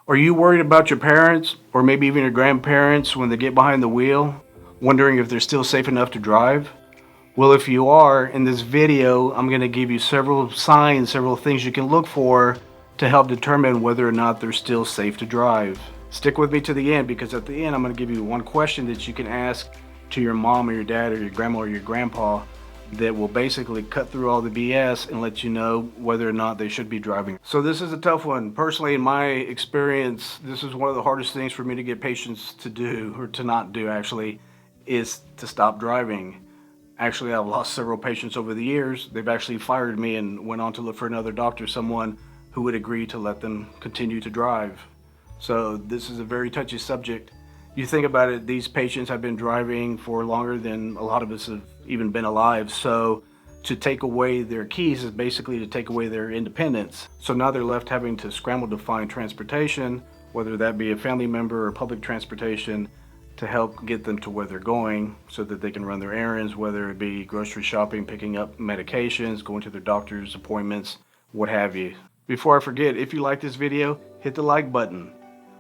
Are you worried about your parents or maybe even your grandparents when they get behind the wheel, wondering if they're still safe enough to drive? Well, if you are, in this video, I'm going to give you several signs, several things you can look for to help determine whether or not they're still safe to drive. Stick with me to the end, because at the end I'm going to give you one question that you can ask to your mom or your dad or your grandma or your grandpa that will basically cut through all the BS and let you know whether or not they should be driving. So this is a tough one. Personally, in my experience, this is one of the hardest things for me to get patients to do, or to not do actually, is to stop driving. Actually, I've lost several patients over the years. They've actually fired me and went on to look for another doctor, someone who would agree to let them continue to drive. So this is a very touchy subject. You think about it, these patients have been driving for longer than a lot of us have even been alive. So to take away their keys is basically to take away their independence. So now they're left having to scramble to find transportation, whether that be a family member or public transportation, to help get them to where they're going so that they can run their errands, whether it be grocery shopping, picking up medications, going to their doctor's appointments, what have you. Before I forget, if you like this video, hit the like button.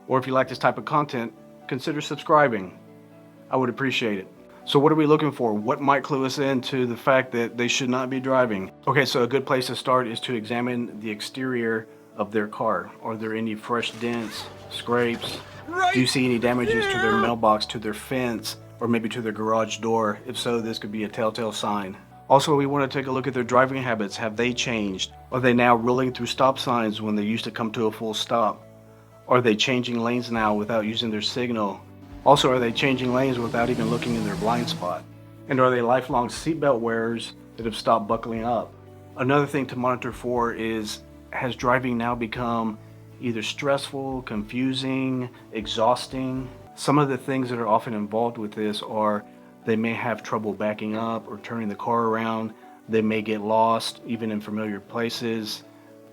Or if you like this type of content, consider subscribing. I would appreciate it. So what are we looking for? What might clue us into the fact that they should not be driving? Okay, so a good place to start is to examine the exterior of their car. Are there any fresh dents, scrapes? Do you see any damages to their mailbox, to their fence, or maybe to their garage door? If so, this could be a telltale sign. Also, we want to take a look at their driving habits. Have they changed? Are they now rolling through stop signs when they used to come to a full stop? Are they changing lanes now without using their signal? Also, are they changing lanes without even looking in their blind spot? And are they lifelong seatbelt wearers that have stopped buckling up? Another thing to monitor for is, has driving now become either stressful, confusing, exhausting? Some of the things that are often involved with this are they may have trouble backing up or turning the car around. They may get lost even in familiar places.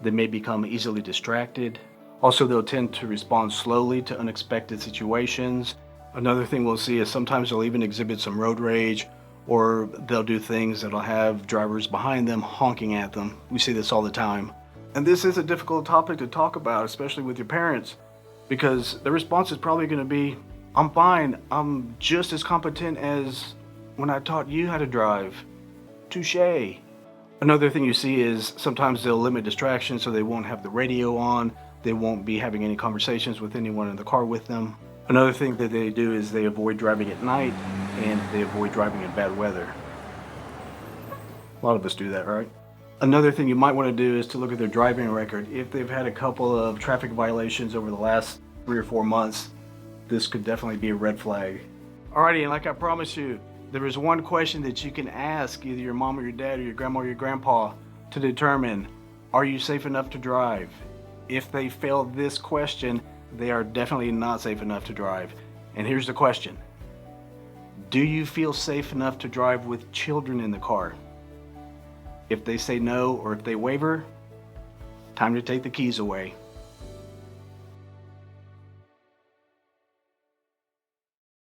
They may become easily distracted. Also, they'll tend to respond slowly to unexpected situations. Another thing we'll see is sometimes they'll even exhibit some road rage, or they'll do things that'll have drivers behind them honking at them. We see this all the time. And this is a difficult topic to talk about, especially with your parents, because the response is probably going to be, I'm fine. I'm just as competent as when I taught you how to drive. Touche. Another thing you see is sometimes they'll limit distractions, so they won't have the radio on. They won't be having any conversations with anyone in the car with them. Another thing that they do is they avoid driving at night, and they avoid driving in bad weather. A lot of us do that, right? Another thing you might want to do is to look at their driving record. If they've had a couple of traffic violations over the last 3 or 4 months, this could definitely be a red flag. Alrighty, and like I promised you, there is one question that you can ask either your mom or your dad or your grandma or your grandpa to determine, are you safe enough to drive? If they fail this question, they are definitely not safe enough to drive. And here's the question. Do you feel safe enough to drive with children in the car? If they say no, or if they waver, time to take the keys away.